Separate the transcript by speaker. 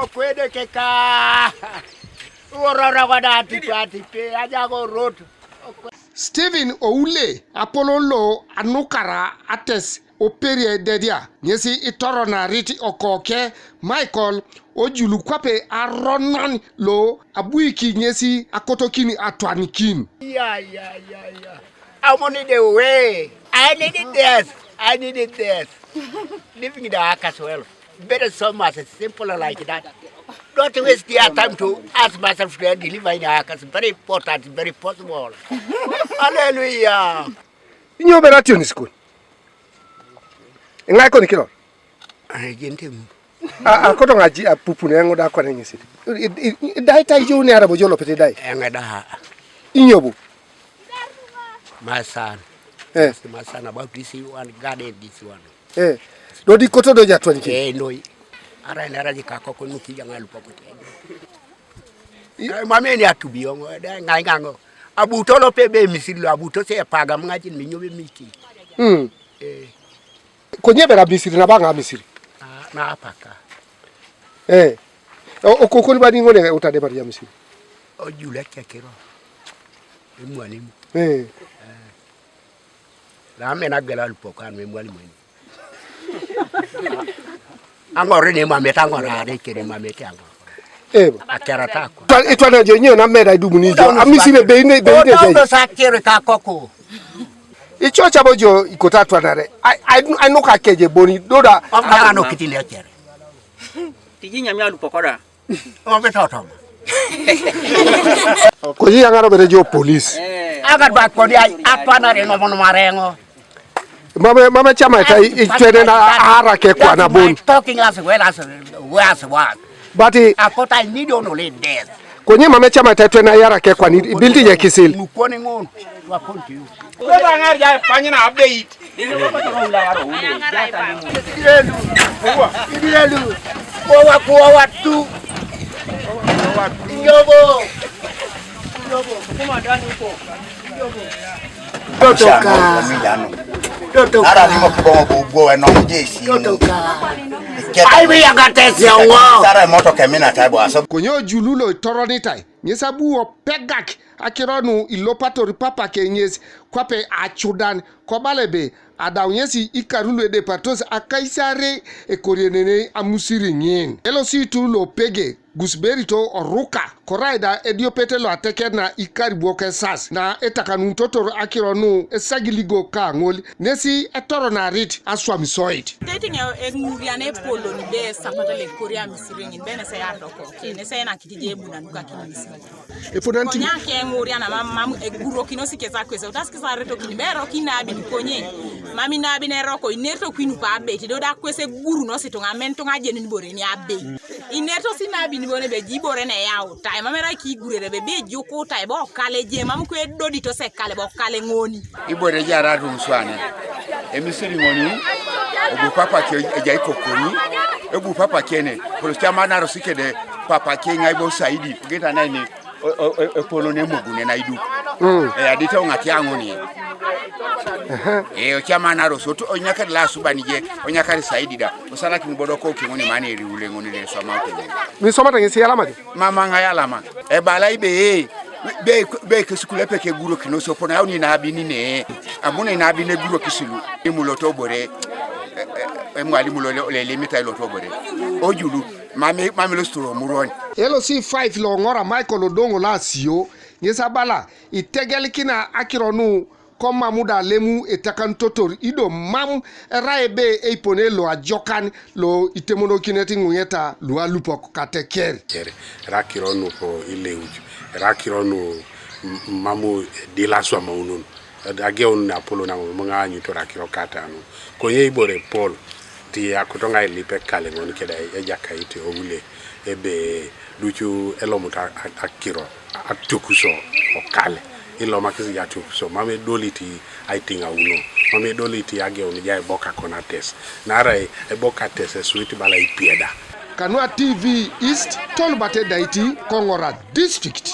Speaker 1: Okwede keka. Urora wadati pati pe ajago road.
Speaker 2: Stephen Oule Apolon lo anukara ates operie dedia nyesi itoro na riti okoke Michael ojulu kwape aronan lo abuiki nyesi akotokini atwanikin.
Speaker 1: Yeah. I wanted the way. I needed this. Living in the ark as well. Better so much simple like that. Don't waste your time to ask myself to deliver in the ark. It's very important, very possible. Hallelujah.
Speaker 3: In your operation school. In like on the kilo.
Speaker 1: I didn't him.
Speaker 3: I got on a pupunang or Aquan. It died you near a bojolo petty die. In your book.
Speaker 1: My son. Yes, my son about this one, guarded this one.
Speaker 3: Eh. Do di koto do ja 20.
Speaker 1: Eh no. Ara na raji ka kokko nuki yang Alupok. Mame ni atubi ongo ngai ngango. Abuto lo pebe misiri abuto se paga mngati minyobe miki. Eh.
Speaker 3: Konye bera misiri na banga misiri.
Speaker 1: Na apaka.
Speaker 3: Eh. O kokoni badi ngone utade bari ya misiri.
Speaker 1: O jule kekero. Mwalimu.
Speaker 3: Eh.
Speaker 1: La mena gela Alupok an mwalimu. Angore ne mameta angora de kere mameta angora. Akera tako.
Speaker 3: Etwana jonyo na meda idumuni jo. Amisire be ine be ine je.
Speaker 1: Odo sakere ka koko.
Speaker 3: Ichocha bojo ikota twanare. I no ka keje boni doda.
Speaker 1: Amana no kitile akere.
Speaker 4: Tiji nyami Alupokora.
Speaker 1: O betoto.
Speaker 3: Ko yi ngaro be jo police.
Speaker 1: Agar ba ko dia apana re no mono marengo.
Speaker 3: Mama chama itwene na harake kwa na boni.
Speaker 1: Talking as well as what.
Speaker 3: But
Speaker 1: akota need no le death.
Speaker 3: Konye mama chama itwene na harake kwa ni building ya Kisili.
Speaker 1: Mukone ngono wa konti.
Speaker 4: Beba ngari ya fanya na update.
Speaker 1: Ibilelu. Kwa watu. Nyobo. Kuma ndani huko. Totoka.
Speaker 5: Ara ni mo kibo bugo e no jesi.
Speaker 1: Totoka. Ai we agatesi ongo.
Speaker 5: Sara moto kemina taibo aso.
Speaker 2: Konyo jululo toronitai nyesabu o pegak akironu ilopatori papa kenyesi kwape achudan kobalebe adawnyesi ikarulu ede patos akaisare ekorienene amusiri nyen elosi tu lo pege gusberito oruka koraida ediopete lo ateke na ikaribuoke sas na etakanu totoro akironu esagiligo ka ngoli nesi etoro na rit aswamisoit
Speaker 6: dating nguriane polo ni be sapatale korea misiri nyin bene se yadoko kine se na kitije buna nuka kinisiri
Speaker 2: efonanti
Speaker 6: konya ke nguriana mam eguro kino sikeza kwese utaskiza reto kinibero kinabi nikonye mami na bi ne roko ineto kwinu pa beti do da kwese guru no sitonga mento ngaje ni bore ni abe ineto sinabi ni bone be jibore ne yawo tai mamera ki gurere be juko tai bo kale je mam ko dodi to se kale bo kale ngoni
Speaker 1: Ibore jara rumswane emisiri ngoni obu papa ke ejai kokoni obu papa kene ko chama na rosike de papa ke ngai bo saidi geta nani Apolon emugune na idu adita ungati angoni o chama na rosoto onyaka la subanije onyaka saidi da osala kinibodoko kingoni mane eriule ngoni le soma ko
Speaker 3: Mi soma tangisi alama de.
Speaker 1: mama ngayalama e bala ibe be kesikule peke guro kinoso pona yauni na abini ne amuna na abine guro kisilu imuloto bore mwalimu le limita iloto bore ojulu mami lo storo muroni
Speaker 2: elosi 5 lo ngora Michael odongo la sio nyesabala itegelikina akironu koma muda lemu etakantotor ido mam raebe eipone lo ajokan lo itemono kineti nguyeta lo Alupok kateker
Speaker 7: rakironu ko ileuju rakironu mamu dilaswa maunun ageon na Apolon na mga nyito rakiro katanu ko yeibore Paul ti akotonga ilipe kale ngoni keda ejakaite owule ebe duchu elomuta akiro atukuso okale ilo makisi ya tukuso mame doliti aitinga uno mame doliti ageon ya boka konates nara e boka tese sweet bala ipieda
Speaker 2: Kanu TV East Tolbate Daiti Kongora District